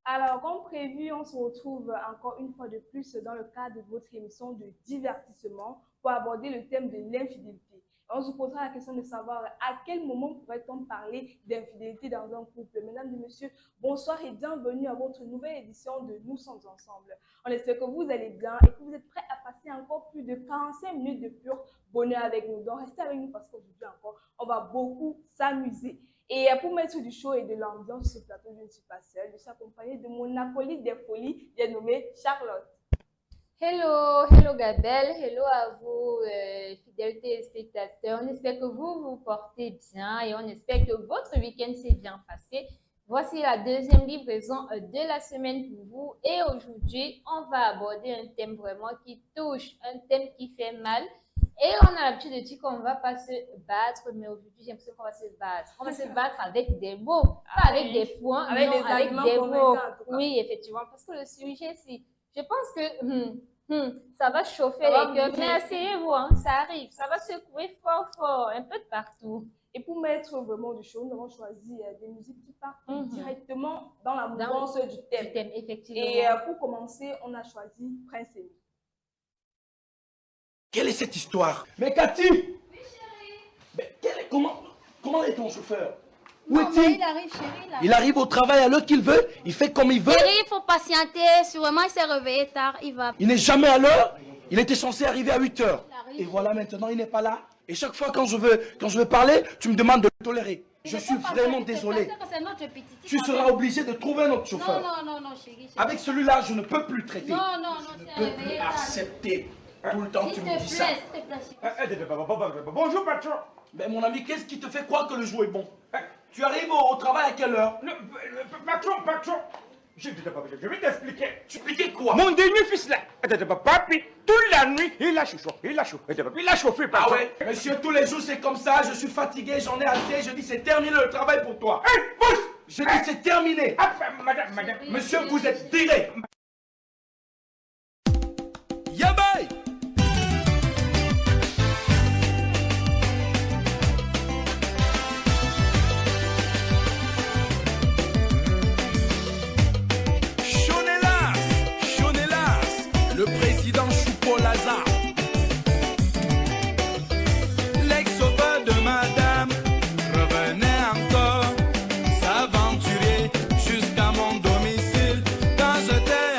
Alors, comme prévu, on se retrouve encore une fois de plus dans le cadre de votre émission de divertissement pour aborder le thème de l'infidélité. On se posera la question de savoir à quel moment pourrait-on parler d'infidélité dans un couple. Mesdames et messieurs, bonsoir et bienvenue à votre nouvelle édition de Nous sommes ensemble. On espère que vous allez bien et que vous êtes prêts à passer encore plus de 45 minutes de pur bonheur avec nous. Donc, restez avec nous parce qu'aujourd'hui encore, on va beaucoup s'amuser. Et pour mettre du show et de l'ambiance sur ce plateau, je ne suis pas seule. Je suis accompagnée de mon acolyte des folies, dénommée Charlotte. Hello Gabelle, hello à vous, fidèles téléspectateurs. On espère que vous vous portez bien et on espère que votre week-end s'est bien passé. Voici la deuxième livraison de la semaine pour vous. Et aujourd'hui, on va aborder un thème vraiment qui touche, un thème qui fait mal. Et on a l'habitude de dire qu'on ne va pas se battre, mais aujourd'hui, j'ai l'impression qu'on va se battre. On va se battre avec des mots, pas avec des points, avec non, avec des mots. Oui, effectivement, parce que le sujet, je pense que ça va chauffer les cœurs. Mais asseyez-vous, hein, ça arrive, ça va secouer fort, un peu de partout. Et pour mettre vraiment du show, nous avons choisi des musiques qui partent directement dans la mouvance du thème. Effectivement. Et pour commencer, on a choisi Prince Amy. Quelle est cette histoire? Mais Cathy! Oui, chérie! Mais comment est ton chauffeur? Où est-il? Il arrive, chérie. Il arrive au travail à l'heure qu'il veut, il fait comme il veut. Chérie, il faut patienter. Sûrement, il s'est réveillé tard. Il n'est jamais à l'heure. Il était censé arriver à 8 h. Et voilà, maintenant, il n'est pas là. Et chaque fois quand je veux parler, tu me demandes de le tolérer. Je suis vraiment désolé. Tu seras obligé de trouver un autre chauffeur. Non, chérie. Avec celui-là, je ne peux plus traiter. Non, je ne peux plus accepter. Tout le temps, tu me dis ça. Bonjour, patron. Mais mon ami, qu'est-ce qui te fait croire que le jour est bon? Tu arrives au travail à quelle heure? Patron. Je vais t'expliquer. Tu expliquais quoi? Mon dernier fils là, papi, toute la nuit, il a chauffé, patron. Ah ouais? Monsieur, tous les jours c'est comme ça, je suis fatigué, j'en ai assez, je dis c'est terminé le travail pour toi. Je dis c'est terminé. Madame. Monsieur, vous êtes viré. Yabay! Le président Choupo-Lazare, l'ex-sauveur de madame, revenait encore s'aventurer jusqu'à mon domicile quand j'étais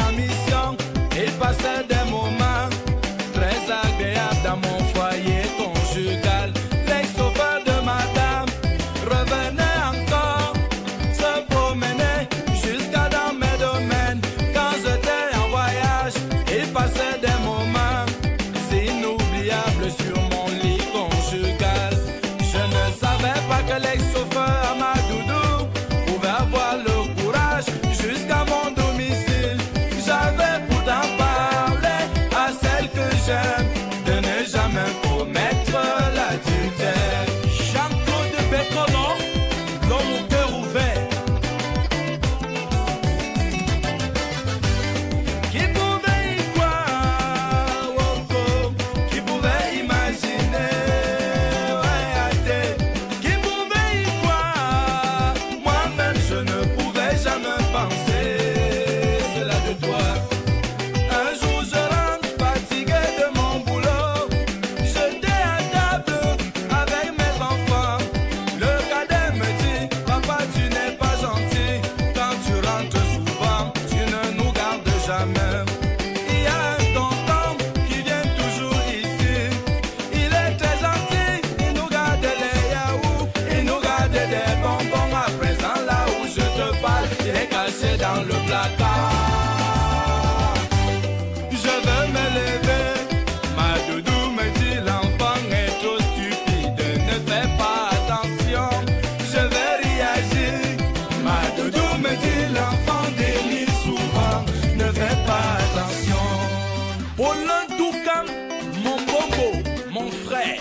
Ouais,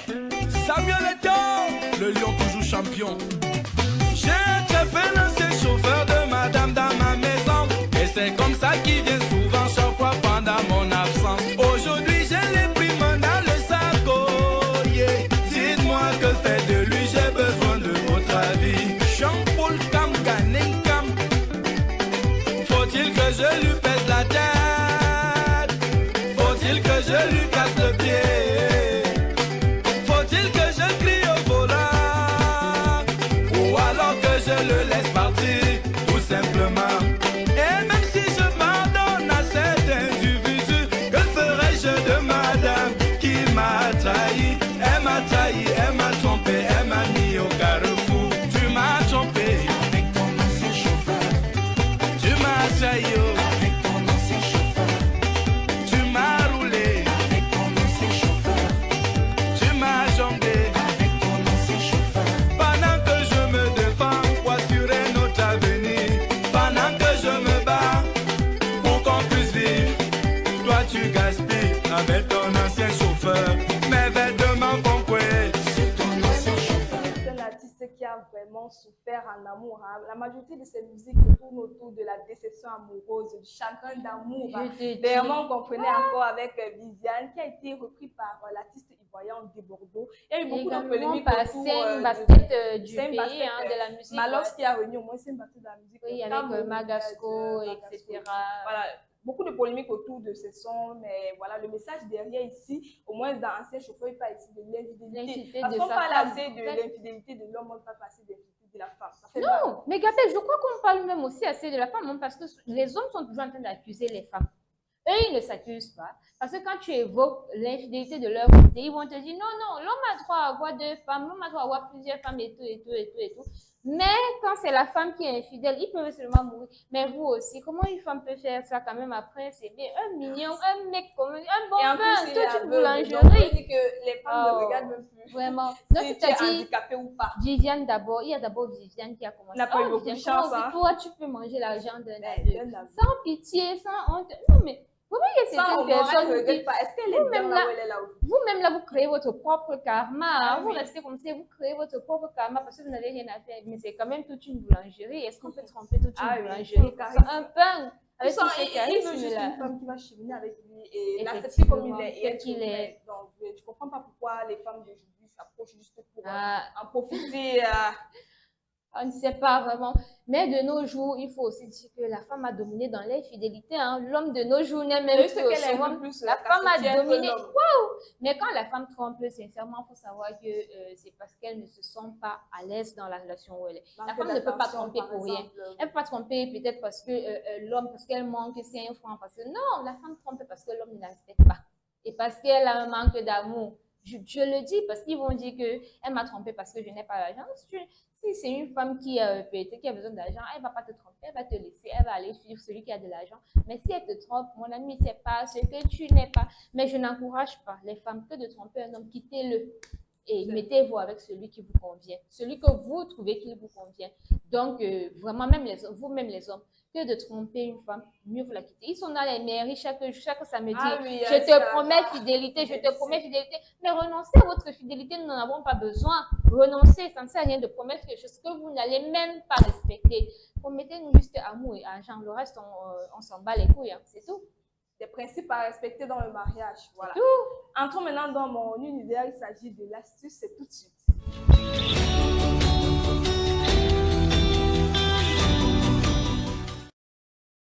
Samuel Eto'o, le lion toujours champion. J'ai un lancé chauffeur de madame dans ma maison. Et c'est comme ça qu'il vient souvent chaque fois pendant mon absence. Aujourd'hui j'ai les primes dans le sac, oh yeah. Dites-moi que fait de lui, j'ai besoin de votre avis. Jean-Paul Cam, Ganen Cam. Faut-il que je lui pèse la tête? Faut-il que je lui casse le pied? Faut-il que je crie au volant? Ou alors que je le laisse partir, tout simplement? Et même si je pardonne à cet individu, que ferais-je de madame qui m'a trahi? Elle m'a trahi, elle m'a trompé, elle m'a mis au carrefour. Tu m'as trompé avec ton ancien chauffeur. Tu m'as trahi avec ton ancien chauffeur. Tu m'as roulé avec ton ancien chauffeur. Tu m'as jonglé avec ton ancien chauffeur. Pendant que je me défends pour assurer notre avenir, pendant que je me bats pour qu'on puisse vivre, toi tu gaspilles avec ton ancien chauffeur. Mes vêtements vont couler. C'est ton ancien chauffeur. C'est un artiste qui a vraiment souffert en amour. Hein. La majorité de ses musiques tournent autour de la déception amoureuse, du chagrin d'amour. Hein. Vraiment, on comprenait encore avec Viviane, qui a été repris par l'artiste ivoirien de Bordeaux. Il y a eu beaucoup de polémiques autour du pays, de la musique. Malox qui a réuni au moins 5 basket de la musique. Oui, avec Magasco, etc. Voilà. Beaucoup de polémiques autour de ce son, mais voilà, le message derrière ici, au moins dans Ancien chauffeur, il parle ici de l'infidélité. Parce qu'on parle assez de l'infidélité de l'homme, on ne parle pas assez de l'infidélité de la femme. Ça fait mal. Non, mais Gabel, je crois qu'on parle même aussi assez de la femme, hein, parce que les hommes sont toujours en train d'accuser les femmes. Eux, ils ne s'accusent pas. Parce que quand tu évoques l'infidélité de leur côté, ils vont te dire non, non, l'homme a droit à avoir 2 femmes, l'homme a droit à avoir plusieurs femmes et tout, et tout, et tout, et tout. Mais quand c'est la femme qui est infidèle, ils peuvent seulement mourir. Mais vous aussi, comment une femme peut faire ça quand même après? C'est bien un mignon, un mec comme un bon pain, toute une boulangerie. On dit que les femmes ne regardent même plus. Vraiment. Si tu es handicapé ou pas. Viviane d'abord, il y a d'abord Viviane qui a commencé. n'a pas eu beaucoup de chance. Hein. Toi, tu peux manger l'argent d'un aveu. Sans pitié, sans honte. Non, mais comment il y a certaines personnes qui... Est-ce qu'elle est bien là où elle est là aussi? Vous-même là, vous créez votre propre karma. Vous restez comme ça, vous créez votre propre karma parce que vous n'avez rien à faire. Mais c'est quand même toute une boulangerie. Est-ce qu'on peut tromper toute une boulangerie? Un pain. Avec il veut juste une femme qui va cheminer avec lui et l'accepter comme il est et être humain. Donc, je ne comprends pas pourquoi les femmes d'aujourd'hui s'approchent juste pour en profiter. On ne sait pas vraiment. Mais de nos jours, il faut aussi dire que la femme a dominé dans l'infidélité. Hein. L'homme de nos jours n'est même plus la femme a dominé. Waouh! Mais quand la femme trompe, sincèrement, il faut savoir que c'est parce qu'elle ne se sent pas à l'aise dans la relation où elle est. La femme ne peut pas tromper pour rien. Elle ne peut pas tromper peut-être parce que l'homme, parce qu'elle manque, c'est un franc. Parce que non, la femme trompe parce que l'homme ne la respecte pas. Et parce qu'elle a un manque d'amour. Je le dis parce qu'ils vont dire qu'elle m'a trompé parce que je n'ai pas l'argent. Si c'est une femme qui a besoin d'argent, elle ne va pas te tromper, elle va te laisser, elle va aller suivre celui qui a de l'argent. Mais si elle te trompe, mon ami, c'est pas ce que tu n'es pas. Mais je n'encourage pas les femmes que de tromper un homme, quittez-le. Et mettez-vous avec celui qui vous convient, celui que vous trouvez qui vous convient. Donc, vraiment, même vous-même les hommes, que de tromper une femme, mieux vous la quitter. Ils sont dans les mairies chaque samedi. Je te promets fidélité, je te promets fidélité. Mais renoncez à votre fidélité, nous n'en avons pas besoin. Renoncez, ça ne sert à rien de promettre quelque chose que vous n'allez même pas respecter. Promettez-nous juste amour et argent. Le reste, on s'en bat les couilles, hein. C'est tout. Des principes à respecter dans le mariage. Voilà. Entrons maintenant dans mon univers. Il s'agit de l'astuce, c'est tout de suite.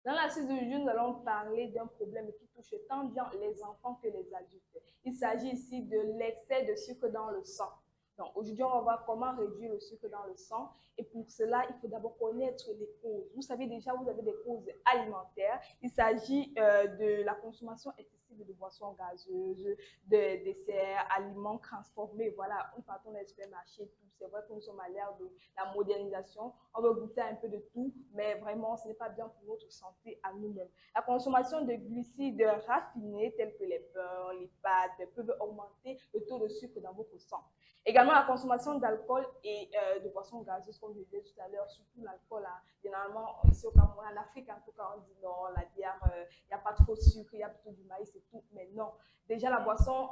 Dans l'astuce du jour, nous allons parler d'un problème qui touche tant bien les enfants que les adultes. Il s'agit ici de l'excès de sucre dans le sang. Donc, aujourd'hui, on va voir comment réduire le sucre dans le sang. Et pour cela, il faut d'abord connaître les causes. Vous savez déjà, vous avez des causes alimentaires. Il s'agit de la consommation excessive de boissons gazeuses, de desserts, aliments transformés. Voilà, nous partons dans les supermarchés, tout. C'est vrai que nous sommes à l'ère de la modernisation. On veut goûter un peu de tout, mais vraiment, ce n'est pas bien pour notre santé à nous-mêmes. La consommation de glucides raffinés, tels que les beurres, les pâtes, peuvent augmenter le taux de sucre dans votre sang. Également, la consommation d'alcool et de boissons gazeuses, comme je disais tout à l'heure, surtout l'alcool, généralement, ici au Cameroun, en Afrique, en tout cas, on dit non, la bière, il n'y a pas trop de sucre, il y a plutôt du maïs et tout. mais non. Déjà, la boisson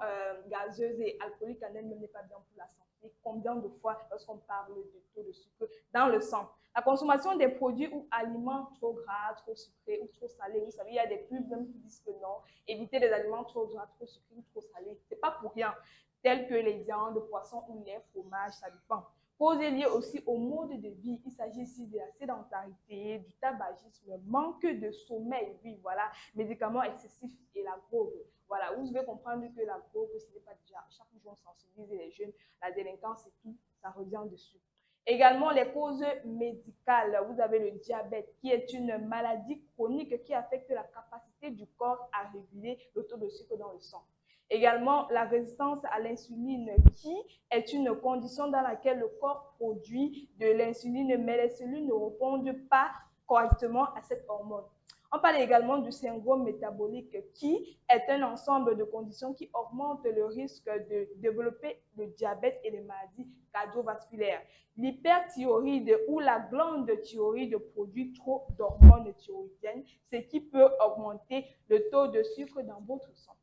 gazeuse et alcoolique en elle-même n'est pas bien pour la santé. Combien de fois, lorsqu'on parle de taux de sucre dans le sang? La consommation des produits ou aliments trop gras, trop sucrés ou trop salés. Vous savez, il y a des pubs même qui disent que non, évitez les aliments trop gras, trop sucrés ou trop salés. Ce n'est pas pour rien, tels que les viandes, poissons ou lait, fromage, ça dépend. Causes liées aussi au mode de vie. Il s'agit ici de la sédentarité, du tabagisme, manque de sommeil, oui, voilà, médicaments excessifs et la drogue. Voilà, vous devez comprendre que la drogue, ce n'est pas déjà chaque jour on sensibilise les jeunes, la délinquance et tout, ça revient dessus. Également, les causes médicales. Vous avez le diabète, qui est une maladie chronique qui affecte la capacité du corps à réguler le taux de sucre dans le sang. Également, la résistance à l'insuline, qui est une condition dans laquelle le corps produit de l'insuline, mais les cellules ne répondent pas correctement à cette hormone. On parle également du syndrome métabolique, qui est un ensemble de conditions qui augmentent le risque de développer le diabète et les maladies cardiovasculaires. L'hyperthyroïde ou la glande thyroïde produit trop d'hormones thyroïdiennes, ce qui peut augmenter le taux de sucre dans votre sang.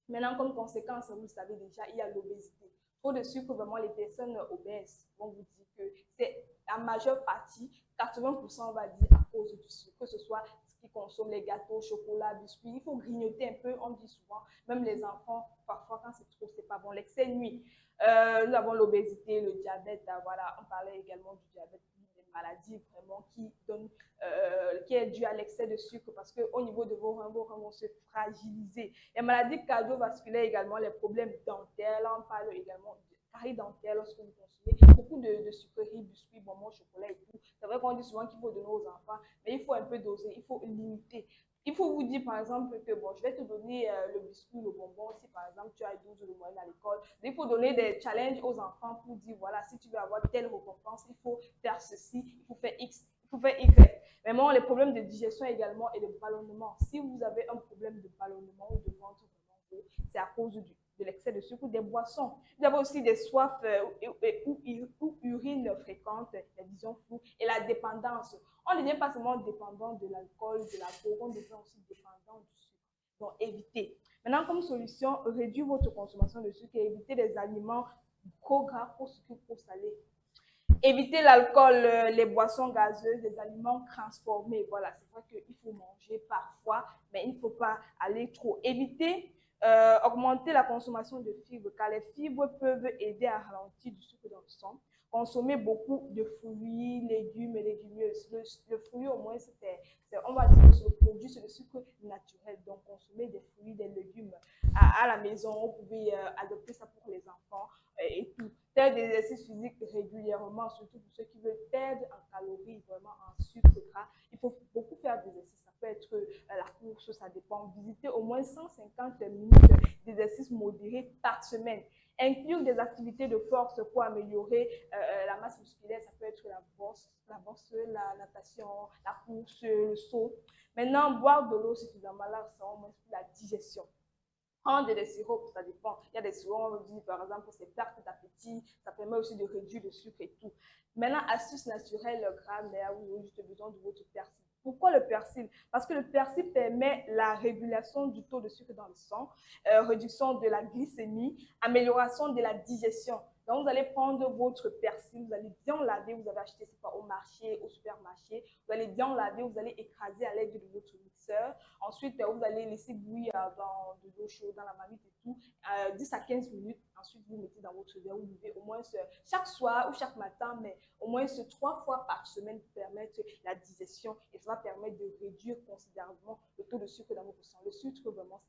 Maintenant, comme conséquence, vous le savez déjà, il y a l'obésité. Trop de sucre, vraiment, les personnes obèses vont vous dire que c'est la majeure partie, 80%, on va dire, à cause du sucre, que ce soit ce qui consomme les gâteaux, chocolat, biscuits. Il faut grignoter un peu, on dit souvent, même les enfants, parfois, quand c'est trop, c'est pas bon. L'excès nuit. Nous avons l'obésité, le diabète, voilà, on parlait également du diabète, des maladies vraiment qui est due à l'excès de sucre parce qu'au niveau de vos reins vont se fragiliser. Les maladies cardiovasculaires également, les problèmes dentaires, on parle également de caries dentaires lorsque vous consommez beaucoup de sucreries, biscuits, bonbons, chocolat et tout. C'est vrai qu'on dit souvent qu'il faut donner aux enfants, mais il faut un peu doser, il faut limiter. Il faut vous dire, par exemple, que bon, je vais te donner le biscuit, le bonbon, si par exemple tu as 12 de moyenne à l'école. Il faut donner des challenges aux enfants pour dire, voilà, si tu veux avoir telle récompense, il faut faire ceci, il faut faire X, il faut faire Y. Mais bon, les problèmes de digestion également et de ballonnement. Si vous avez un problème de ballonnement ou de ventre, c'est à cause de l'excès de sucre ou des boissons. Vous avez aussi des soifs ou urine fréquente, la vision floue et la dépendance. On ne devient pas seulement dépendant de l'alcool, de la drogue, on devient aussi dépendant du sucre. Donc, évitez. Maintenant, comme solution, réduire votre consommation de sucre et éviter les aliments trop gras, trop sucrés, trop salés. Éviter l'alcool, les boissons gazeuses, les aliments transformés. Voilà, c'est vrai qu'il faut manger parfois, mais il ne faut pas aller trop. Éviter augmenter la consommation de fibres, car les fibres peuvent aider à ralentir du sucre dans le sang. Consommer beaucoup de fruits, légumes et légumineuses. Le fruit, au moins, on va dire que le produit, c'est le sucre naturel. Donc, consommer des fruits, des légumes à la maison. Vous pouvez adopter ça pour les enfants et tout. Faire des exercices physiques régulièrement, surtout pour ceux qui veulent perdre en calories, vraiment en sucre gras. Il faut beaucoup faire des exercices. Ça peut être la course, ça dépend. Visiter au moins 150 minutes d'exercices modérés par semaine. Inclure des activités de force pour améliorer la masse musculaire. Ça peut être la boxe, la natation, la course, le saut. Maintenant, boire de l'eau suffisamment là, ça au moins pour la digestion. Prendre des sirops, ça dépend. Il y a des sirops, on dit par exemple, c'est perte d'appétit, ça permet aussi de réduire le sucre et tout. Maintenant, astuce naturelle, grammaire, vous avez juste besoin de votre persil. Pourquoi le persil? Parce que le persil permet la régulation du taux de sucre dans le sang, réduction de la glycémie, amélioration de la digestion. Donc, vous allez prendre votre persil, vous allez bien laver, vous avez acheté, c'est pas au marché, au supermarché, vous allez bien laver, vous allez écraser à l'aide de votre mixeur. Ensuite, vous allez laisser bouillir dans de l'eau chaude, dans la marmite et tout, 10 à 15 minutes. Ensuite, vous mettez dans votre verre, vous buvez au moins chaque soir ou chaque matin, mais au moins 3 fois par semaine pour permettre la digestion et ça va permettre de réduire considérablement le taux de sucre dans votre sang. Le sucre, vraiment,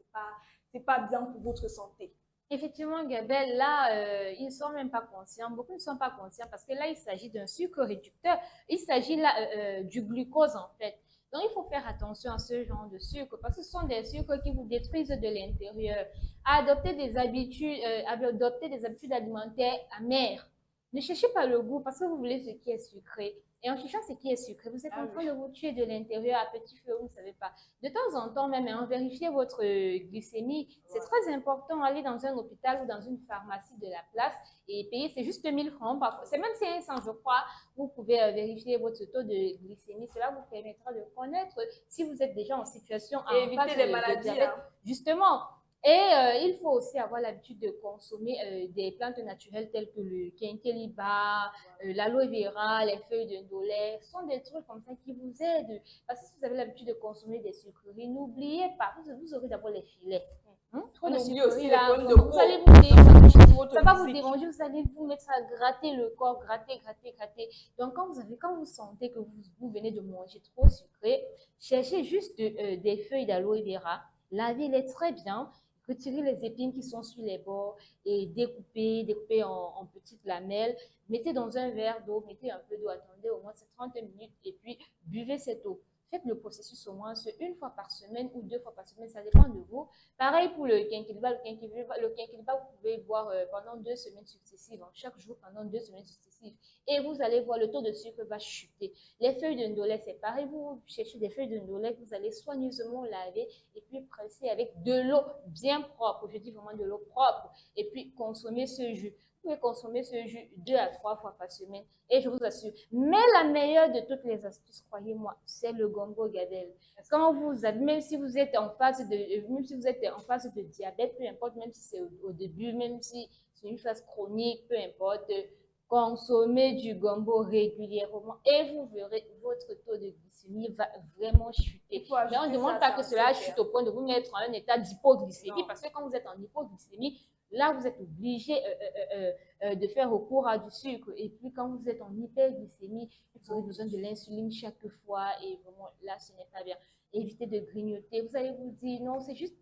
c'est pas bien pour votre santé. Effectivement, Gabelle, là, ils ne sont même pas conscients. Beaucoup ne sont pas conscients parce que là, il s'agit d'un sucre réducteur. Il s'agit là du glucose, en fait. Donc, il faut faire attention à ce genre de sucre parce que ce sont des sucres qui vous détruisent de l'intérieur. Adopter des habitudes alimentaires amères. Ne cherchez pas le goût parce que vous voulez ce qui est sucré. Et en cherchant ce qui est sucré, vous êtes en train de vous tuer de l'intérieur à petit feu, vous ne savez pas. De temps en temps, même, vérifiez votre glycémie. C'est très important. Aller dans un hôpital ou dans une pharmacie de la place et payer, c'est juste 1000 francs. C'est même 500, je crois. Vous pouvez vérifier votre taux de glycémie. Cela vous permettra de connaître si vous êtes déjà en situation et éviter les maladies. Justement, Il faut aussi avoir l'habitude de consommer des plantes naturelles telles que le quinqueliba, l'aloe vera, les feuilles de ndolé. Ce sont des trucs comme ça qui vous aident. Parce que si vous avez l'habitude de consommer des sucreries, n'oubliez pas, vous aurez d'abord les filets. Trop de sucreries là, vous allez vous déranger, ça va vous déranger, vous allez vous mettre à gratter le corps, gratter. Donc quand vous sentez que vous venez de manger trop sucré, cherchez juste des feuilles d'aloe vera, lavez-les très bien, retirez les épines qui sont sur les bords et découpez en petites lamelles, mettez dans un verre d'eau, mettez un peu d'eau, attendez au moins 30 minutes et puis buvez cette eau. Faites le processus au moins une fois par semaine ou 2 fois par semaine, ça dépend de vous. Pareil pour le quinqueliba. Le quinqueliba, vous pouvez boire pendant 2 semaines successives, chaque jour pendant 2 semaines successives. Et vous allez voir, le taux de sucre va chuter. Les feuilles de ndolé, c'est pareil. Vous cherchez des feuilles de ndolé que vous allez soigneusement laver et puis presser avec de l'eau bien propre. Je dis vraiment de l'eau propre. Et puis consommer ce jus. Vous pouvez consommer ce jus 2 à 3 fois par semaine et je vous assure. Mais la meilleure de toutes les astuces, croyez-moi, c'est le gombo Gadel. Quand vous avez, même si vous êtes en phase de diabète, peu importe, même si c'est au début, même si c'est une phase chronique, peu importe, consommez du gombo régulièrement et vous verrez votre taux de glycémie va vraiment chuter. Mais on ne demande pas que cela chute au point de vous mettre en un état d'hypoglycémie parce que quand vous êtes en hypoglycémie, là, vous êtes obligé de faire recours à du sucre. Et puis, quand vous êtes en hyperglycémie, vous aurez besoin de l'insuline chaque fois. Et vraiment, là, ce n'est pas bien. Évitez de grignoter. Vous allez vous dire, non, c'est juste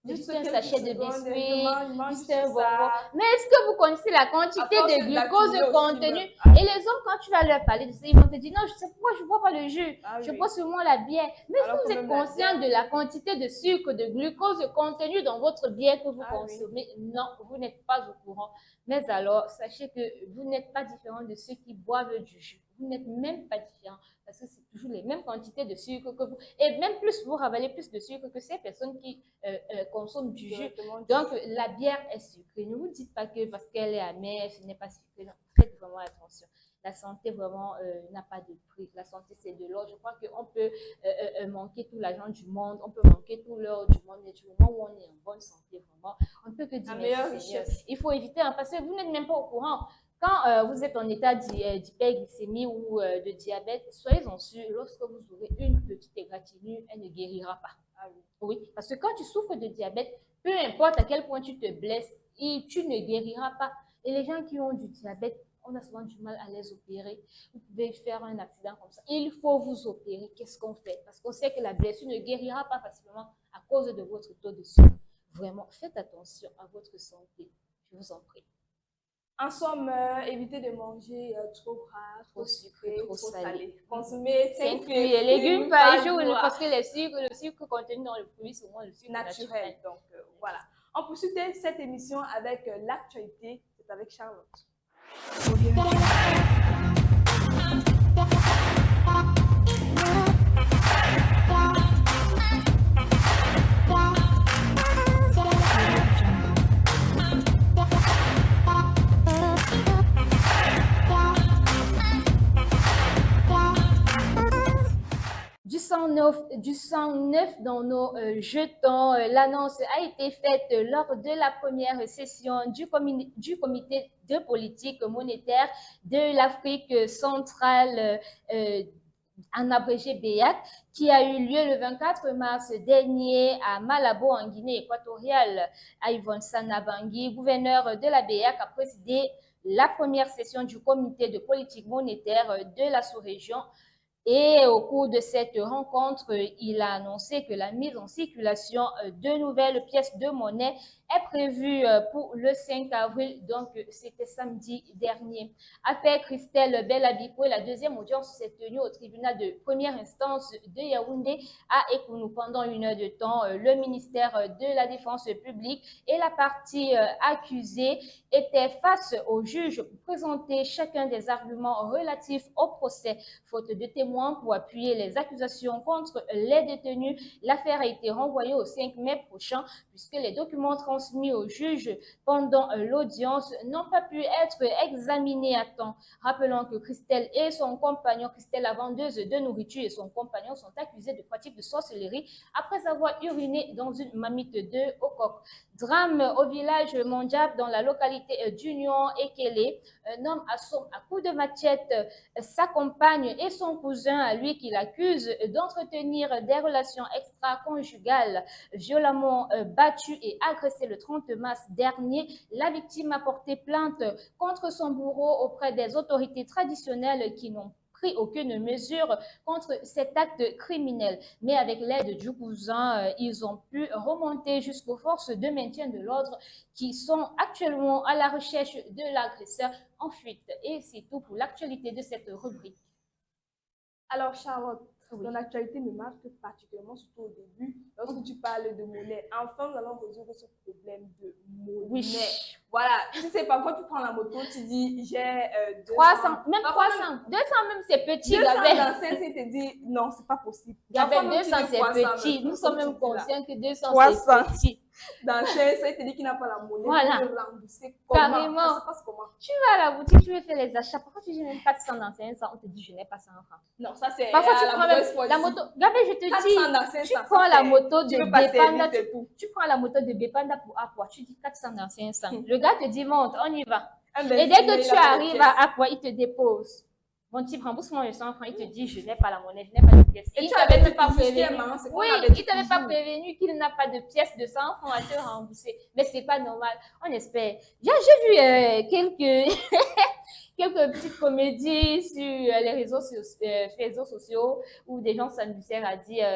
un sachet de biscuits, juste un bonbon. Mais est-ce que vous connaissez la quantité de glucose contenue? Et les hommes, quand tu vas leur parler de ça, ils vont te dire, non, je sais pourquoi je ne bois pas le jus. Je bois seulement la bière. Mais est-ce que vous êtes conscient de la quantité de sucre, de glucose contenue dans votre bière que vous consommez? Non, vous n'êtes pas au courant. Mais alors, sachez que vous n'êtes pas différent de ceux qui boivent du jus. Vous n'êtes même pas différent parce que c'est toujours les mêmes quantités de sucre que vous. Et même plus, vous ravalez plus de sucre que ces personnes qui consomment du jus. Donc, la bière est sucrée. Ne vous dites pas que parce qu'elle est amère, ce n'est pas sucré. Non, faites vraiment attention. La santé, vraiment, n'a pas de prix. La santé, c'est de l'or. Je crois qu'on peut manquer tout l'argent du monde, on peut manquer tout l'or du monde, mais du moment où on est en bonne santé, vraiment, on ne peut que dire merci, Seigneur. Il faut éviter, parce que vous n'êtes même pas au courant. Quand vous êtes en état d'hyperglycémie ou de diabète, soyez-en sûrs, lorsque vous aurez une petite égratignure, elle ne guérira pas. Oui, parce que quand tu souffres de diabète, peu importe à quel point tu te blesses, tu ne guériras pas. Et les gens qui ont du diabète, on a souvent du mal à les opérer. Vous pouvez faire un accident comme ça. Il faut vous opérer. Qu'est-ce qu'on fait? Parce qu'on sait que la blessure ne guérira pas facilement à cause de votre taux de sucre. Vraiment, faites attention à votre santé. Je vous en prie. En somme, évitez de manger trop gras, trop sucré, trop salé. Consommez 5 fruits et légumes par jour parce que le sucre contenu dans le fruit, c'est souvent le sucre naturel. Donc, voilà. On poursuit cette émission avec l'actualité. C'est avec Charlotte. Du sang neuf dans nos jetons. L'annonce a été faite lors de la première session du comité de politique monétaire de l'Afrique centrale, en abrégé BEAC, qui a eu lieu le 24 mars dernier à Malabo, en Guinée équatoriale. Ivan Sanabangui, gouverneur de la BEAC, a présidé la première session du comité de politique monétaire de la sous-région. Et au cours de cette rencontre, il a annoncé que la mise en circulation de nouvelles pièces de monnaie est prévue pour le 5 avril, donc c'était samedi dernier. Affaire Christelle Bellabiko, la deuxième audience s'est tenue au tribunal de première instance de Yaoundé à Ekounou. Pendant 1 heure de temps, le ministère de la Défense publique et la partie accusée étaient face au juge pour présenter chacun des arguments relatifs au procès. Faute de témoins pour appuyer les accusations contre les détenus, l'affaire a été renvoyée au 5 mai prochain puisque les documents transmis transmis au juge pendant l'audience n'ont pas pu être examinés à temps. Rappelons que Christelle et son compagnon, Christelle la vendeuse de nourriture et son compagnon sont accusés de pratique de sorcellerie après avoir uriné dans une marmite de au coq. Drame au village mondial dans la localité d'Union Ekele. Un homme assomme à coups de machette sa compagne et son cousin à lui qui l'accuse d'entretenir des relations extra-conjugales. Violemment battu et agressé le 30 mars dernier, la victime a porté plainte contre son bourreau auprès des autorités traditionnelles qui n'ont pris aucune mesure contre cet acte criminel. Mais avec l'aide du cousin, ils ont pu remonter jusqu'aux forces de maintien de l'ordre qui sont actuellement à la recherche de l'agresseur en fuite. Et c'est tout pour l'actualité de cette rubrique. Alors, Charlotte, Oui. ton actualité me marque particulièrement, surtout au début, lorsque tu parles de monnaie. Enfin, nous allons résoudre ce problème de monnaie. Oui. Voilà, tu sais, parfois tu prends la moto, tu dis j'ai 300, 200. même Parfois, 300, 200 même c'est petit, 200 Gabel. dans 5, il te dit non, c'est pas possible. Gabel, Parfois, même, 200 tu dis c'est 300, petit. même, Nous sommes comme tu même dis là. conscients que 200 300. c'est petit. Dans 5, il te dit qu'il n'a pas la monnaie. Voilà. Il peut rembourser comment? Carrément. Ça se passe comment? Tu vas à la boutique, tu veux faire les achats. Parfois, tu dis même 400 dans 500. On te dit, je n'ai pas 100 francs. Non, ça c'est Parfois, tu la prends mauvaise même foi la ici. moto. Gabel, je te 400 dans dis, 500, tu ça, prends la c'est- moto tu de veux pas Bepanda. servir, c'est tout. Tu prends la moto de Bepanda pour Aqua. Tu dis 400 dans 500. Le gars te dit, monte, on y va. Et dès que tu arrives à Aqua, il te dépose. Mon type, rembourse-moi les 100 francs. Il te dit, je n'ai pas la monnaie, je n'ai pas de pièces. Et Il tu t'avait avais même pas dit prévenu. justement, c'est qu'on Oui, avait il dit t'avait pas toujours. prévenu qu'il n'a pas de pièces de 100 francs à te rembourser. Mais c'est pas normal. On espère. J'ai vu quelques quelques petites comédies sur les réseaux sociaux où des gens s'amusaient à dire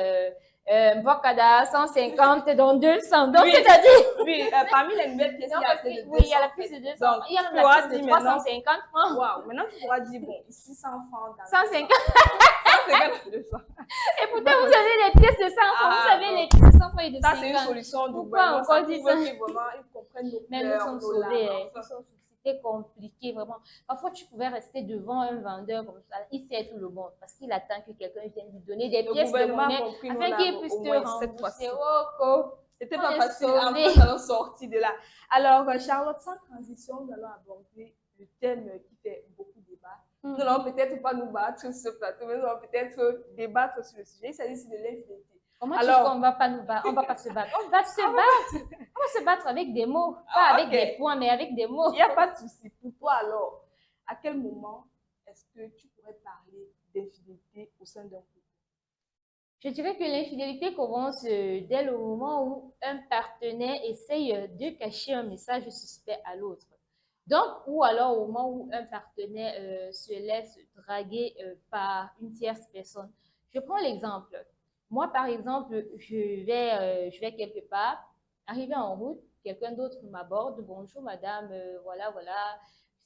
Mbokada 150 dans 200. Donc, Oui. c'est-à-dire. Oui, parmi les nouvelles pièces, Non, il y a parce celle de que, 200. oui, il y a la pièce de 200. Donc, Il y a même tu la pourras pièce de dire maintenant, 350 francs. waouh, maintenant tu pourras dire, bon, ici 100 francs. Dans 150. 150 200. Et pourtant, vous avez les pièces de 100 francs. Ah, vous avez bon. les pièces de 100 francs et de 50. Ça, c'est une solution du Pourquoi gouvernement. encore Ça dire prouve ça? que vraiment, ils comprennent nos Mais nous pleurs, sommes nos sauvés. larmes. Hein. C'était compliqué, vraiment. Parfois, tu pouvais rester devant un vendeur comme ça. Il sait tout le bon parce qu'il attend que quelqu'un vienne lui donner des Le pièces de gouvernement monnaie a compris nos afin qu'il larmes, puisse au te moins cette fois-ci. rembourser. C'était On pas est facile. sauvés. Enfin, nous allons sortir de là. Alors, Charlotte, sans transition, nous allons aborder le thème qui fait beaucoup débat. Nous n'allons peut-être pas nous battre sur ce plateau, mais nous allons peut-être débattre sur le sujet. Il s'agit ici de l'infidélité. Comment tu dis qu'on ne va pas nous battre? On ne va pas se battre. On va se battre. On va se battre avec des mots. Pas avec des points, mais avec des mots. Il n'y a pas de souci. Pour toi, alors, à quel moment est-ce que tu pourrais parler d'infidélité au sein d'un couple? Je dirais que l'infidélité commence dès le moment où un partenaire essaye de cacher un message suspect à l'autre. Donc, ou alors au moment où un partenaire se laisse draguer par une tierce personne. Je prends l'exemple. Moi, par exemple, je vais quelque part, arrivé en route, quelqu'un d'autre m'aborde. Bonjour madame, voilà,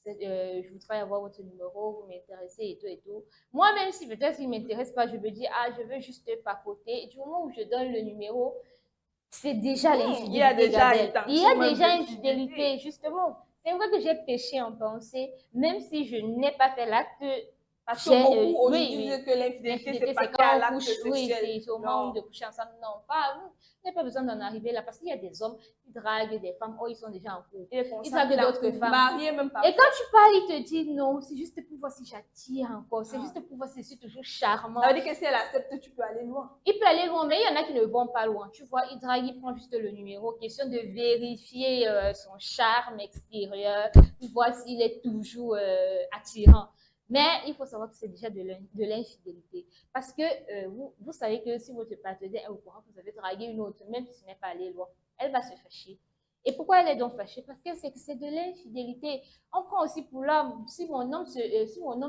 je voudrais avoir votre numéro, vous m'intéressez et tout et tout. Moi, même si peut-être il ne m'intéresse pas, je me dis, ah, je veux juste papoter. Et du moment où je donne le numéro, c'est déjà l'infidélité. Il y a déjà une fidélité, justement. C'est vrai que j'ai péché en pensée, même si je n'ai pas fait l'acte. Parce que beaucoup aujourd'hui disent que l'infidélité, c'est pas qu'à l'acte sexuel. Oui, c'est au moment de coucher ensemble. Non, pas. Il n'y a pas besoin d'en arriver là parce qu'il y a des hommes qui draguent des femmes. Oh, ils sont déjà en couple. Ils draguent d'autres femmes. Mariés, même pas. Et quand tu parles, il te dit non, c'est juste pour voir si j'attire encore. C'est juste pour voir si je suis toujours charmant. Ça veut dire que si elle accepte, tu peux aller loin. Il peut aller loin, mais il y en a qui ne vont pas loin. Tu vois, il drague, il prend juste le numéro. Question de vérifier son charme extérieur, pour voir s'il est toujours attirant. Mais il faut savoir que c'est déjà de l'infidélité. Parce que vous savez que si votre partenaire est au courant que vous avez dragué une autre, même si ce n'est pas allé loin, elle va se fâcher. Et pourquoi elle est donc fâchée? Parce que c'est de l'infidélité. On prend aussi pour l'homme. Si mon homme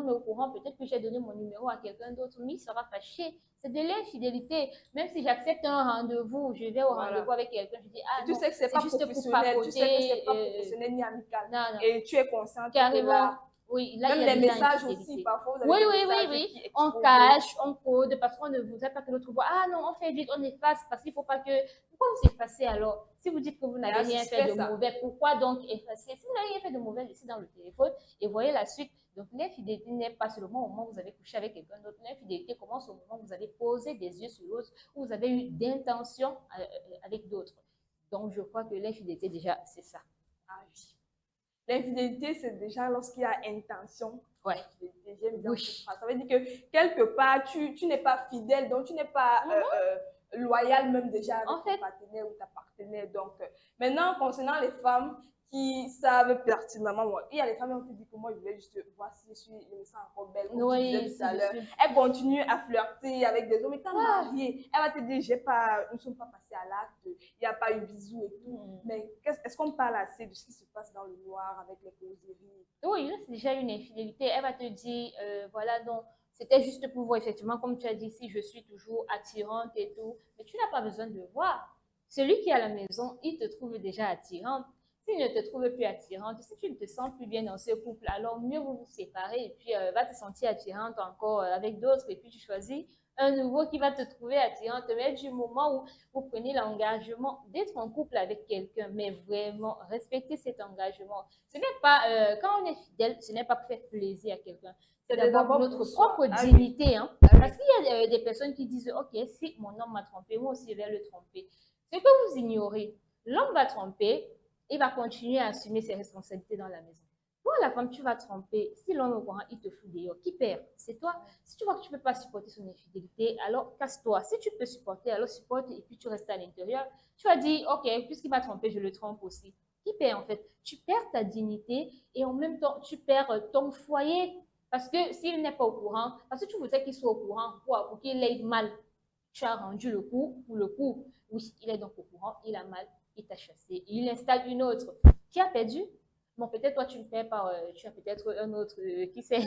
est au courant, peut-être que j'ai donné mon numéro à quelqu'un d'autre, mais il sera fâché. C'est de l'infidélité. Même si j'accepte un rendez-vous, je vais au rendez-vous avec quelqu'un, je dis, ah tu non, sais que c'est pas juste professionnel, pour tu sais que c'est pas professionnel ni amical. Non. Et tu es consciente carrément. que là, Oui, là, même il y a les déjà messages infidélité. aussi, parfois, vous Oui, avez des messages qui explosent. on cache, on code, parce qu'on ne voudrait pas que l'autre voit. Ah non, on fait vite, on efface, parce qu'il ne faut pas que... Pourquoi vous effacez alors? Si vous dites que vous n'avez rien fait de mauvais, pourquoi donc effacer? Si vous n'avez rien fait de mauvais, laissez dans le téléphone et voyez la suite. Donc l'infidélité n'est pas seulement au moment où vous avez couché avec quelqu'un d'autre. L'infidélité commence au moment où vous avez posé des yeux sur l'autre, où vous avez eu d'intention avec d'autres. Donc, je crois que l'infidélité, déjà, c'est ça. Ah oui. L'infidélité, c'est déjà lorsqu'il y a intention. Ouais. J'aime bien Oui. cette phrase. Ça veut dire que quelque part, tu n'es pas fidèle, donc tu n'es pas loyal même déjà avec ton partenaire ou ta partenaire. Donc, maintenant, concernant les femmes qui savent pertinemment, il y a les femmes qui disent que moi, je voulais juste voir si je me sens encore belle, comme tu disais tout à l'heure. Elle continue à flirter avec des hommes, étant mariée. Elle va te dire, nous ne sommes pas passés à l'acte, il n'y a pas eu bisous et tout. Mais est-ce qu'on parle assez de ce qui se passe dans le noir avec les causeries? Oui, là, c'est déjà une infidélité. Elle va te dire, voilà, donc, c'était juste pour voir, effectivement, comme tu as dit, si je suis toujours attirante et tout. Mais tu n'as pas besoin de voir. Celui qui est à la maison, il te trouve déjà attirante. S'il ne te trouve plus attirante, si tu ne te sens plus bien dans ce couple, alors mieux vous vous séparer et puis va te sentir attirante encore avec d'autres et puis tu choisis un nouveau qui va te trouver attirante. Mais du moment où vous prenez l'engagement d'être en couple avec quelqu'un, mais vraiment respecter cet engagement. Ce n'est pas, quand on est fidèle, ce n'est pas pour faire plaisir à quelqu'un. C'est d'abord notre propre dignité. Hein? Parce qu'il y a des personnes qui disent, ok, si mon homme m'a trompé, moi aussi je vais le tromper. Ce que vous ignorez, l'homme va tromper, il va continuer à assumer ses responsabilités dans la maison. Toi, la femme, tu vas tromper. Si l'homme est au courant, il te fout dehors. Qui perd? C'est toi. Si tu vois que tu ne peux pas supporter son infidélité, alors casse-toi. Si tu peux supporter, alors supporte et puis tu restes à l'intérieur. Tu vas dire, ok, puisqu'il m'a trompé, je le trompe aussi. Qui perd en fait? Tu perds ta dignité et en même temps, tu perds ton foyer. Parce que s'il n'est pas au courant, parce que tu voudrais qu'il soit au courant pour qu'il ait mal, tu as rendu le coup pour le coup. Oui, il est donc au courant, il a mal. Il t'a chassé, il installe une autre. Qui a perdu? Bon, peut-être toi, tu ne perds pas, tu as peut-être un autre, qui sait,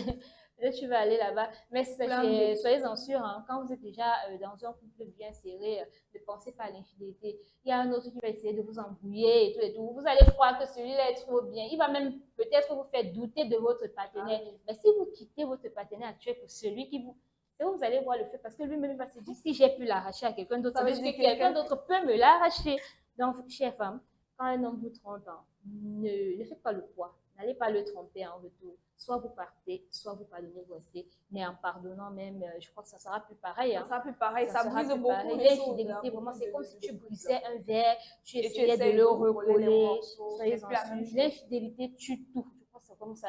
peut-être tu vas aller là-bas. Mais soyez-en sûrs, hein, quand vous êtes déjà dans un couple bien serré, ne pensez pas à l'infidélité. Il y a un autre qui va essayer de vous embrouiller et tout et tout. Vous allez croire que celui-là est trop bien. Il va même peut-être vous faire douter de votre partenaire. Mais si vous quittez votre partenaire actuel pour celui qui vous... vous allez voir le fait parce que lui-même va se dire, si j'ai pu l'arracher à quelqu'un d'autre, ça veut dire que quelqu'un d'autre peut me l'arracher. Donc, chère femme, quand un homme vous trompe, ne faites pas le poids. N'allez pas le tromper en retour. Soit vous partez, soit vous pardonnez, vous restez. Mais en pardonnant même, je crois que ça sera plus pareil. Hein. Ça sera plus pareil, ça brise beaucoup. L'infidélité, vraiment, c'est comme si tu brisais un verre, tu essayais de le recoller. Soyez en sûrs. L'infidélité tue tout. Je crois que c'est comme ça.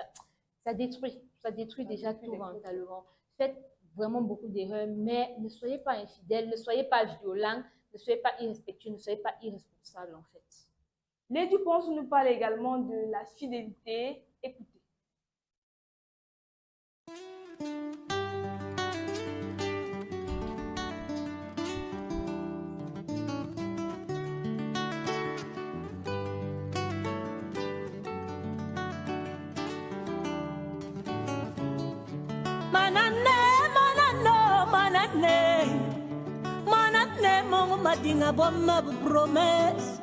Ça détruit déjà tout mentalement. Faites vraiment beaucoup d'erreurs, mais ne soyez pas infidèles, ne soyez pas violents. Ne soyez pas irrespectueux, ne soyez pas irresponsable en fait. Lady Ponce nous parle également de la fidélité. Écoutez. Madinga bomma promesse.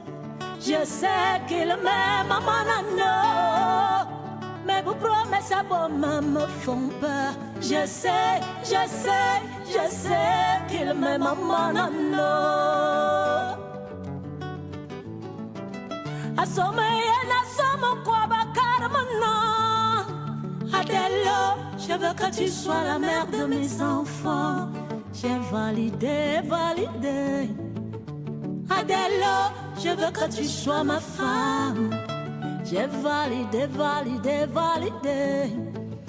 Je sais qu'il m'aime, manano. Mais vos promesses à bomma me font peur. Je sais qu'il m'aime, manano. Assomme quoi, bakar maintenant. Adèle, je veux que tu sois la mère de mes enfants. J'ai validé. Adèle, je veux que tu sois ma femme. J'ai validé.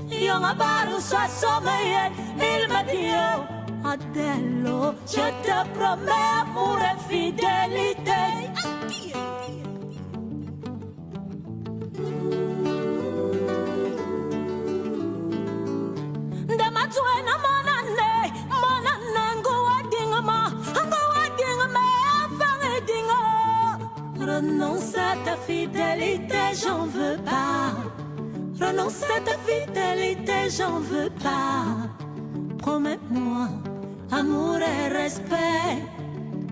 Yonga baru soit sommeillé, il m'a dit oh, Adèle, je te promets amour et fidélité. Renonce à ta fidélité, j'en veux pas. Renonce à ta fidélité, j'en veux pas. Promets-moi amour et respect.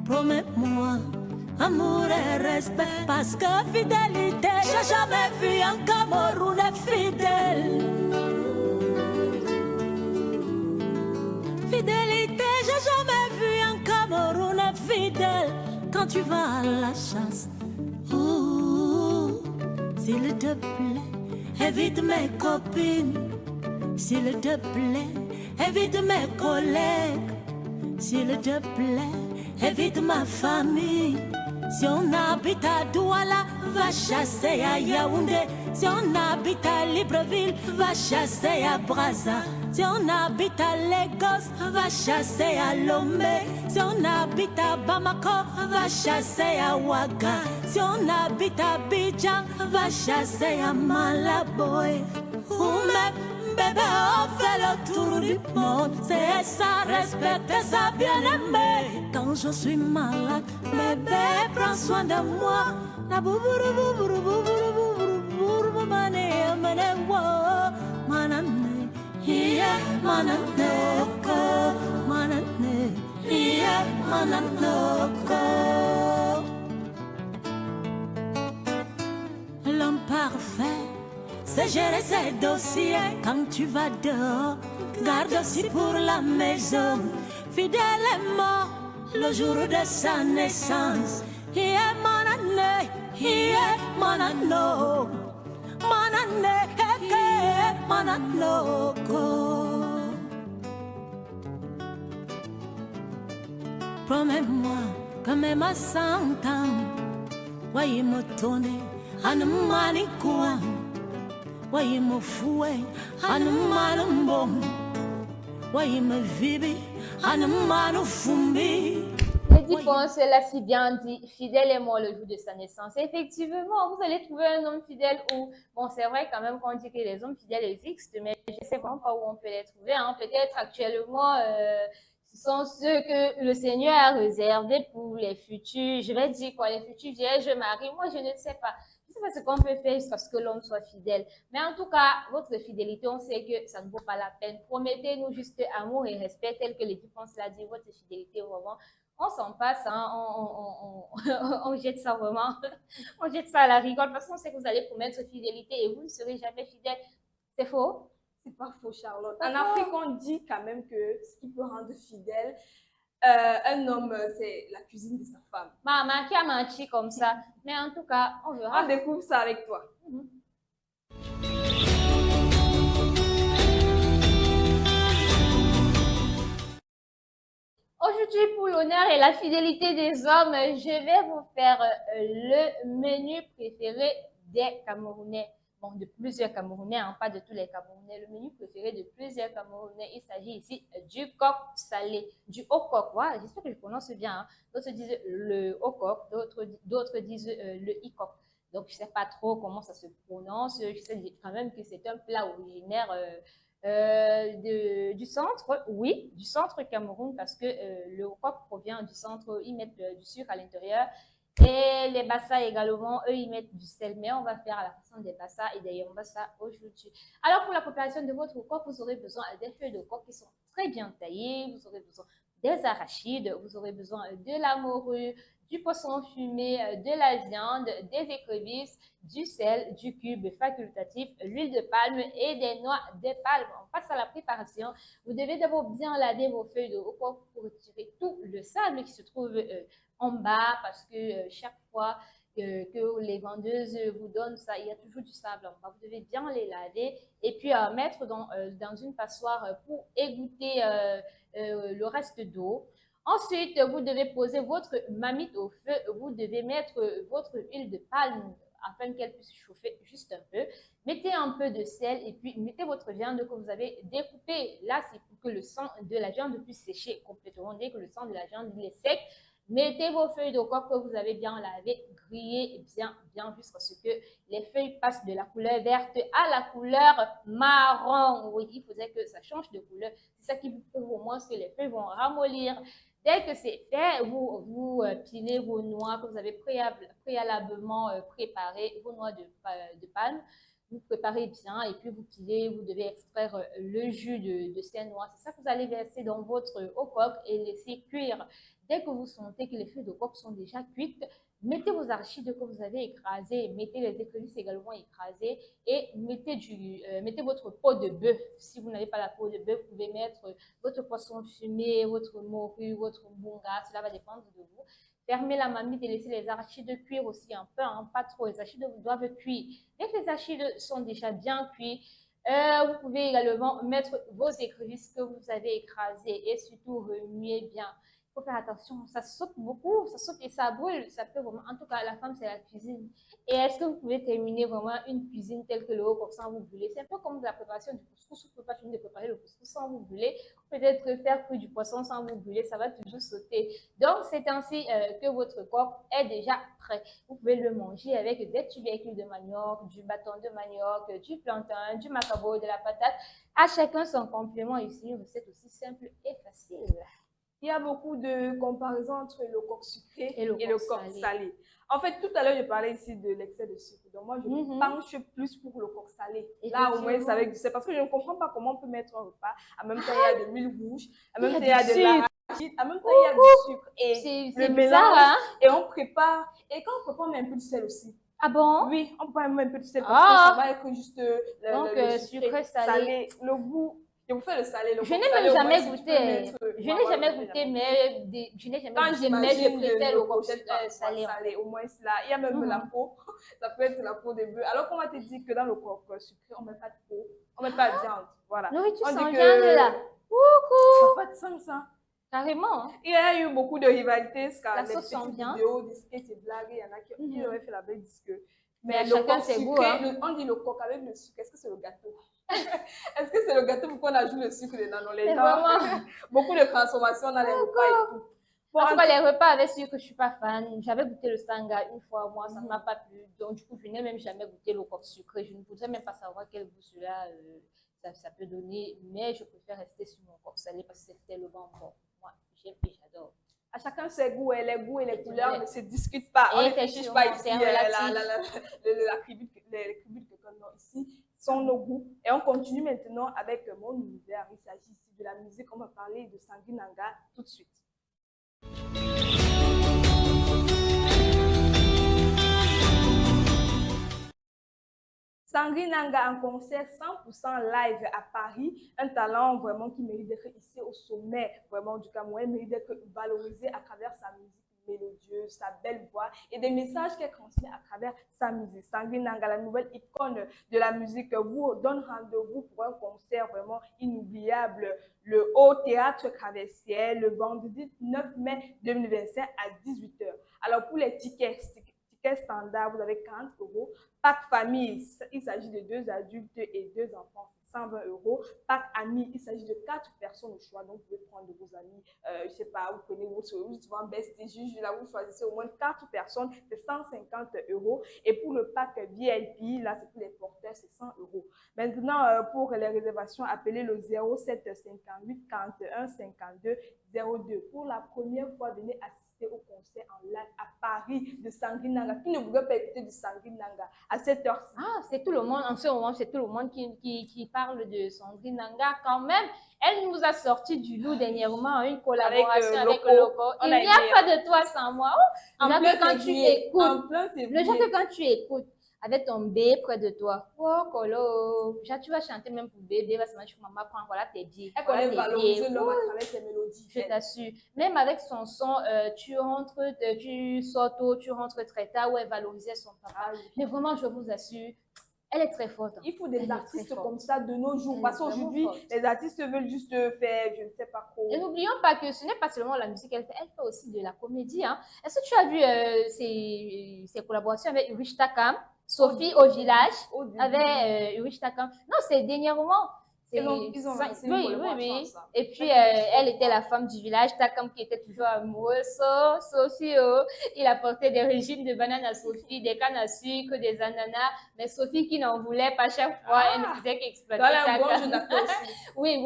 Promets-moi amour et respect. Parce que fidélité, j'ai jamais vu un Camerounais fidèle. Fidélité, j'ai jamais vu un Camerounais fidèle. Quand tu vas à la chasse, s'il te plaît, évite mes copines. S'il te plaît, évite mes collègues. S'il te plaît, évite ma famille. Si on habite à Douala, va chasser à Yaoundé. Si on habite à Libreville, va chasser à Brazza. Si on habite à Lagos, va chasser à Lomé. Si on habite à Bamako, va chasser à Ouaga. Si on habite à Abidjan, va chasser à Malaboy. Bébé, on fait le tour du monde. C'est ça, respecter ça, bien-aimé. Quand je suis malade, bébé, prends soin de moi. Na boubourou, boubourou, boubourou, boubourou, boubourou, mané, mané, wo, manane, yeah, mananoko, manane, yeah, mananoko. L'homme parfait, c'est gérer ses dossiers. Quand tu vas dehors, garde aussi pour la maison. Fidèle est mort le jour de sa naissance. Il est mon année, il est mon anneau. Mon année, mon anneau. Promets-moi que même à 100 ans, voyez me tourner à ne manicoua. Voyez me fouet à ne manambom. Voyez me vibi à ne manufumbi. Lady Ponce l'a si bien dit, fidèle est mort le jour de sa naissance. Effectivement, vous allez trouver un homme fidèle où, bon, c'est vrai quand même qu'on dit que les hommes fidèles existent, mais je ne sais vraiment pas où on peut les trouver. Hein. Peut-être actuellement, ce sont ceux que le Seigneur a réservés pour les futurs, je vais dire quoi, les futurs vierges mariés. Moi, je ne sais pas. Je ne sais pas ce qu'on peut faire jusqu'à ce que l'homme soit fidèle. Mais en tout cas, votre fidélité, on sait que ça ne vaut pas la peine. Promettez-nous juste amour et respect, tel que Lady Ponce l'a dit, votre fidélité, vraiment. On s'en passe, hein, on jette ça vraiment, on jette ça à la rigole parce qu'on sait que vous allez promettre fidélité et vous ne serez jamais fidèle. C'est faux? C'est pas faux, Charlotte. En Afrique, on dit quand même que ce qui peut rendre fidèle un homme, c'est la cuisine de sa femme. Maman qui a menti comme ça, mais en tout cas, on verra. On découvre ça avec toi. Aujourd'hui, pour l'honneur et la fidélité des hommes, je vais vous faire le menu préféré des Camerounais. Bon, de plusieurs Camerounais, hein, pas de tous les Camerounais. Le menu préféré de plusieurs Camerounais, il s'agit ici du coq salé, du haut coq. Voilà, j'espère que je prononce bien. Hein. D'autres disent le haut coq, d'autres disent le i-coq. Donc, je ne sais pas trop comment ça se prononce. Je sais quand même que c'est un plat originaire du centre, oui, du centre Cameroun, parce que le coq provient du centre, ils mettent du sucre à l'intérieur. Et les bassa également, eux, ils mettent du sel, mais on va faire à la façon des bassa et des yombassa aujourd'hui. Alors, pour la préparation de votre coq, vous aurez besoin des feuilles de coq qui sont très bien taillées, vous aurez besoin des arachides, vous aurez besoin de la morue, du poisson fumé, de la viande, des écrevisses, du sel, du cube facultatif, l'huile de palme et des noix de palme. On passe à la préparation. Vous devez d'abord bien laver vos feuilles de coq pour retirer tout le sable qui se trouve en bas parce que chaque fois que les vendeuses vous donnent ça, il y a toujours du sable en bas. Vous devez bien les laver et puis mettre dans une passoire pour égoutter le reste d'eau. Ensuite, vous devez poser votre marmite au feu. Vous devez mettre votre huile de palme afin qu'elle puisse chauffer juste un peu. Mettez un peu de sel et puis mettez votre viande que vous avez découpée. Là, c'est pour que le sang de la viande puisse sécher complètement. Dès que le sang de la viande est sec, mettez vos feuilles de coq que vous avez bien lavées, grillez bien jusqu'à ce que les feuilles passent de la couleur verte à la couleur marron. Oui, il faudrait que ça change de couleur. C'est ça qui vous prouve au moins que les feuilles vont ramollir. Dès que c'est fait, vous pilez vos noix que vous avez préalablement préparées, vos noix de palme. Vous préparez bien et puis vous pilez, vous devez extraire le jus de ces noix. C'est ça que vous allez verser dans votre eau coq et laisser cuire. Dès que vous sentez que les feuilles de coq sont déjà cuites, mettez vos arachides que vous avez écrasés, mettez les écrevisses également écrasées et mettez votre peau de bœuf. Si vous n'avez pas la peau de bœuf, vous pouvez mettre votre poisson fumé, votre morue, votre bunga, cela va dépendre de vous. Fermez la marmite et laissez les arachides cuire aussi un peu, hein, pas trop. Les arachides doivent cuire. Dès que les arachides sont déjà bien cuits, vous pouvez également mettre vos écrevisses que vous avez écrasées et surtout remuer bien. faut faire attention. Ça saute beaucoup, ça saute et ça brûle. Ça peut vraiment. En tout cas, la femme, c'est la cuisine. Et est-ce que vous pouvez terminer vraiment une cuisine telle que le haut coq sans vous brûler? C'est un peu comme la préparation du couscous. Vous ne pouvez pas finir de préparer le couscous sans vous brûler. Peut-être faire cuire du poisson sans vous brûler, ça va toujours sauter. Donc, c'est ainsi que votre coq est déjà prêt. Vous pouvez le manger avec des tubercules de manioc, du bâton de manioc, du plantain, du macabo, de la patate. À chacun son complément. Ici, une recette aussi simple et facile. Il y a beaucoup de comparaisons entre le coq sucré Et le coq salé. En fait, tout à l'heure, je parlais ici de l'excès de sucre. Donc, moi, je penche plus pour le coq salé. Là, au moins, c'est avec du sel. Parce que je ne comprends pas comment on peut mettre un repas. En même temps, il y a de l'huile rouge. En même temps, il y a de l'arachide. En même temps, il y a du sucre. Et C'est le bizarre, mélange. hein? Et on prépare. Et quand on prépare, on met un peu de sel aussi. Ah bon? Oui, on prend un peu de sel parce que ça va être juste le sucré salé. Le goût. Je vous fais le salé, le Je n'ai salé, même au moins, jamais si tu goûté. peux mettre- Je n'ai jamais goûté, mais je préfère le coq salé. Au moins là, il y a même la peau. Ça peut être la peau des bœufs. Alors qu'on va te dire que dans le coq sucré, on ne met pas de peau, on ne met pas de viande. Voilà. Nourriture On dit sans que viande là. ça n'a pas de sens, ça. Carrément. Hein? Il y a eu beaucoup de rivalités, La les sauce sans petites viande. vidéos, des sketchs et blagues, il y en a qui auraient fait la blague, disent que Mais le chacun coq ses goûts, sucré, hein. on dit le coq avec le sucre, est-ce que c'est le gâteau? Est-ce que c'est le gâteau pour qu'on ajoute le sucre dedans? Non, les Mais gens, vraiment. beaucoup de transformations dans les repas et tout. Bon, En tout cas, les repas avec sucre, je ne suis pas fan. J'avais goûté le sanga une fois, moi, ça ne m'a pas plu. Donc, du coup, je n'ai même jamais goûté le coq sucré. Je ne voudrais même pas savoir quel goût cela ça peut donner. Mais je préfère rester sur mon coq salé parce que c'est tellement bon. Moi, j'aime et j'adore. À chacun ses goûts et les goûts et les couleurs ne se discutent pas. On ne fiche pas ici les tribus que nous avons ici sont nos goûts. Et on continue maintenant avec mon univers. Il s'agit ici de la musique. On va parler de Sangui Nanga tout de suite. Sangui Nanga en concert 100% live à Paris, un talent vraiment qui mérite d'être ici au sommet vraiment du Cameroun, il mérite d'être valorisé à travers sa musique mélodieuse, sa belle voix et des messages qu'elle transmet à travers sa musique. Sangui Nanga, la nouvelle icône de la musique, vous donne rendez-vous pour un concert vraiment inoubliable, le Haut Théâtre Traversier, le vendredi 9 mai 2025 à 18 h. Alors pour les tickets standard, vous avez 40 €. Pack famille, il s'agit de 2 adultes et 2 enfants, 120 €. Pack amis, il s'agit de 4 personnes au choix. Donc, vous pouvez prendre vos amis, je ne sais pas, vous prenez votre souvent bestie juge, là, vous choisissez au moins 4 personnes, c'est 150 €. Et pour le pack VIP, là, c'est pour les porteurs, c'est 100 €. Maintenant, pour les réservations, appelez le 07 58 41 52 02. Pour la première fois, venez assister au concert en live à Paris de Sangui Nanga. Qui ne voudrait pas écouter du Sangui Nanga à cette heure-ci? Ah, c'est tout le monde, en ce moment, c'est tout le monde qui parle de Sangui Nanga quand même. Elle nous a sorti du lot dernièrement, une collaboration avec Loco. Il n'y a pas de toi sans moi. En plein février. Le jour que quand tu écoutes, avec ton bébé près de toi. Oh, Colo. Tu vas chanter même pour bébé, va se mettre sur maman, prends, voilà tes dits. Elle connaît valoriser l'homme à travers ses mélodies. Je t'assure. Même avec son son, tu sors tôt, tu rentres très tard, où elle valorisait son papa. Ah, oui. Mais vraiment, je vous assure, elle est très forte. Il faut des artistes comme ça de nos jours. Parce qu'aujourd'hui, les artistes veulent juste faire, je ne sais pas quoi. Et n'oublions pas que ce n'est pas seulement la musique qu'elle fait, elle fait aussi de la comédie. Hein. Est-ce que tu as vu ses collaborations avec Urich Takam, Sophie au village, avec Urich Takam? Non, c'est dernièrement. Oui. Et puis, elle était la femme du village, Takam qui était toujours amoureuse. Sophie, il apportait des régimes de bananes à Sophie, des cannes à sucre, des ananas. Mais Sophie qui n'en voulait pas chaque fois, elle ne faisait qu'exploiter Takam. Oui.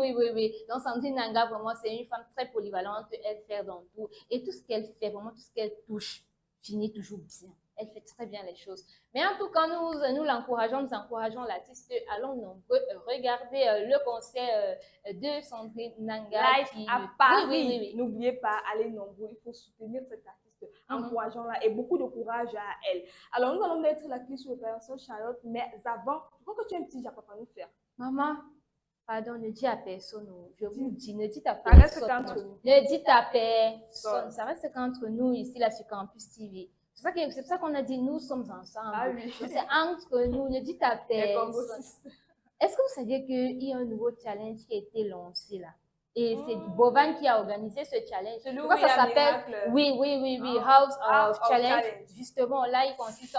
Donc, Sandrine Nanga, vraiment, c'est une femme très polyvalente. Elle fait dans tout. Et tout ce qu'elle fait, vraiment, tout ce qu'elle touche, finit toujours bien. Elle fait très bien les choses. Mais en tout cas, nous l'encourageons, nous encourageons l'artiste. Allons nombreux regarder le concert de Sandrine Nanga. Live à Paris. Oui. N'oubliez pas, allez nombreux. Il faut soutenir cette artiste. Encourageons-la et beaucoup de courage à elle. Alors, nous allons mettre la clé sur l'opération Charlotte. Mais avant, je crois que tu as un petit japa à nous faire. Maman, pardon, ne dis à personne. Je vous dis, ne dites à personne. Ça reste qu'entre nous. Ne dites à personne. Ça reste qu'entre nous ici, là, sur Campus TV. C'est pour ça qu'on a dit nous sommes ensemble. Ah oui. C'est entre nous, ne dites à personne. Est-ce que vous saviez qu'il y a un nouveau challenge qui a été lancé là? Et c'est Bovan qui a organisé ce challenge. Celui où Pourquoi il y ça a s'appelle? Miracle. Oui, House of Challenge. Justement, là, il consiste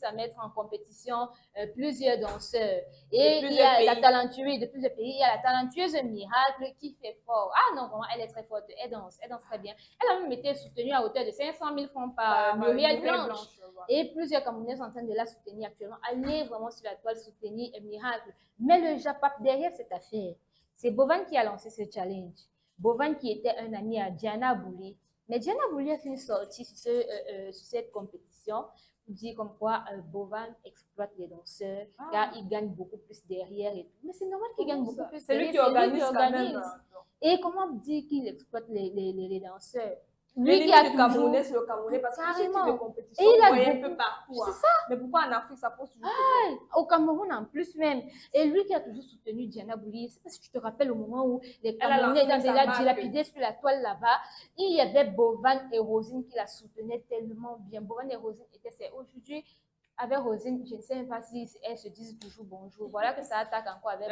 à mettre en compétition plusieurs danseurs. Et il y a la talentueuse de plusieurs pays. Il y a la talentueuse Miracle qui fait fort. Ah non, vraiment, elle est très forte. Elle danse très bien. Elle a même été soutenue à hauteur de 500 000 francs par Muriel Blanche. Et plusieurs Camerounais sont en train de la soutenir actuellement. Allez vraiment sur la toile soutenir Miracle. Mais le Japap derrière cette affaire, c'est Bovan qui a lancé ce challenge. Bovan qui était un ami à Diana Bouli. Mais Diana Bouli a fait une sortie sur cette compétition pour dire comme quoi Bovan exploite les danseurs car il gagne beaucoup plus derrière et tout. Mais c'est normal qu'il gagne beaucoup plus derrière. C'est lui qui organise quand même. Et comment dire qu'il exploite les danseurs? Lui qui a le Camerounais, c'est le Camerounais parce que ce type de compétition, on voit un peu partout. C'est ça. Mais pourquoi en Afrique, ça pose toujours au Cameroun en plus même. Et lui qui a toujours soutenu Diana Bouli, c'est parce que tu te rappelles au moment où les Camerounais étaient là dilapidés sur la toile là-bas, il y avait Bovan et Rosine qui la soutenaient tellement bien. Bovan et Rosine étaient aujourd'hui. Avec Rosine, je ne sais même pas si elles se disent toujours bonjour. Voilà que ça attaque encore avec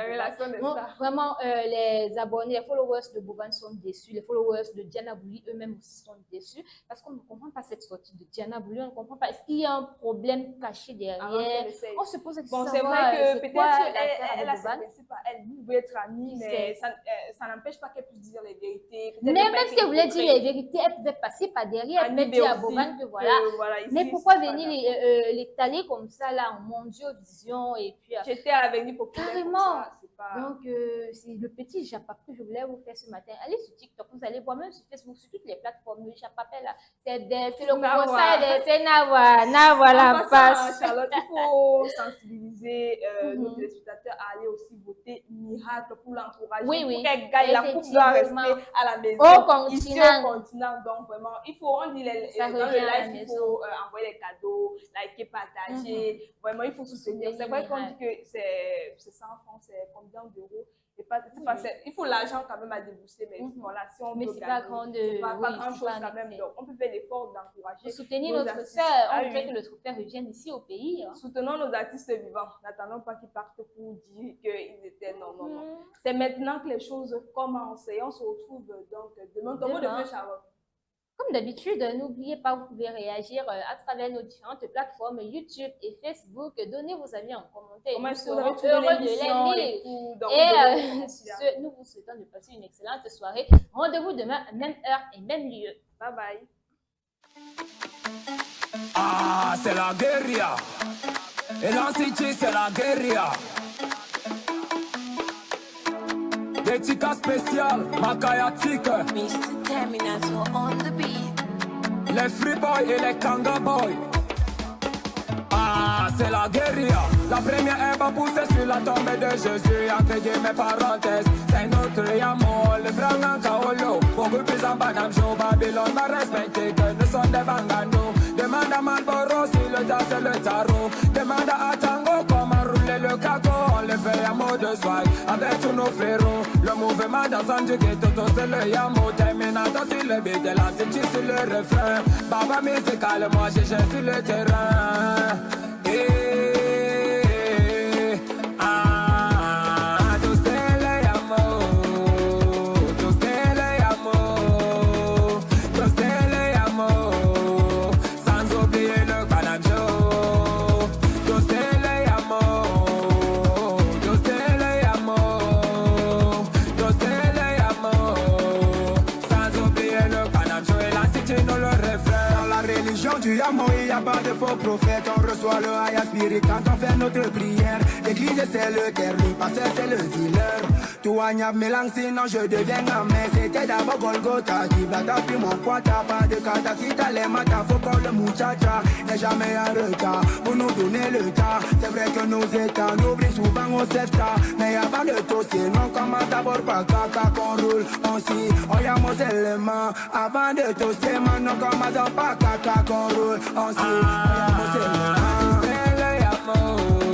Bovan. Vraiment, les abonnés, les followers de Bovan sont déçus. Les followers de Diana Bouli eux-mêmes aussi sont déçus parce qu'on ne comprend pas cette sortie de Diana Bouli. On ne comprend pas. Est-ce qu'il y a un problème caché derrière? On se pose la question. Bon, c'est vrai que peut-être elle a ses principes à elle. Vous pouvez être amis, mais ça n'empêche pas qu'elle puisse dire les vérités. Mais même si elle voulait dire les vérités, elle pouvait passer par derrière. Elle pouvait dire à Bovan que voilà. Mais pourquoi venir les taler comme ça là en Mondiovision et puis j'étais à l'avenir populaire carrément donc c'est le petit Japap que je voulais vous faire ce matin. Allez sur TikTok, vous allez voir, même sur Facebook, sur toutes les plateformes. Le Japap là, c'est le conseil c'est Nawa la passe. Charlotte, il faut sensibiliser nos téléspectateurs à aller aussi voter Miracle pour l'encourager. Oui. Pour qu'elle gagne, la coupe doit rester à la maison. Ici au continent, donc vraiment, il faut, on dit dans le live, il faut envoyer les cadeaux, liker, partager. Vraiment, il faut soutenir. C'est vrai qu'on dit que c'est 100 francs, c'est combien d'euros? Il faut l'argent quand même à débourser, mais voilà, si on peut gagner, pas grand-chose quand même. Donc, on peut faire l'effort d'encourager. Soutenir notre sœur, on fait que le trophée revienne ici au pays. Soutenons nos artistes vivants. N'attendons pas qu'ils partent pour dire qu'ils étaient non. C'est maintenant que les choses commencent et on se retrouve donc demain. Comment de faire, Charlotte? Comme d'habitude, n'oubliez pas, vous pouvez réagir à travers nos différentes plateformes YouTube et Facebook. Donnez vos avis en commentaire. Comment nous serons heureux de les lire. Et sur ce, nous vous souhaitons de passer une excellente soirée. Rendez-vous demain à même heure et même lieu. Bye bye. Ah, c'est la guérilla. Et l'Ancity, c'est la guérilla. Des ticas spéciales, Makayatique. Mr. Terminator on the beat. Les free boys et les kanga boys. Ah, c'est la guérilla. La première herbe a poussé sur la tombe de Jésus. Entre guillemets parenthèses, c'est notre amour. Le grand Kaolo, beaucoup plus en bas d'Amjo. Babylone m'a respecté que nous sommes des banganos. Demande à Malboro si le tas c'est le tarot. Demande à Tango comment rouler le caco. On le fait à mot de swag avec tous nos frérots. Le mouvement dans un du ghetto, tout c'est le yamo. Terminator sur le beat et la city sur le refrain. Baba musical, moi j'ai sur le terrain. Du amour, il n'y a pas de faux prophète. On reçoit le high spirit quand on fait notre prière. L'église c'est le terre, le pasteur c'est le dealer. Tout a mélange sinon je deviens gamin. C'était d'abord Golgotha qui va taper mon quota. Pas de cata si t'as les matas, faut qu'on le muchacha n'est jamais en retard pour nous donner le tas. C'est vrai que nos états nous brillent souvent au CEFTA. Mais y'a pas de taux, sinon comment d'abord pas caca qu'on roule. On s'y, on y a mon élément. Avant de toaster, maintenant comment d'abord pas caca qu'on roule. On s'y, on y a mon élément.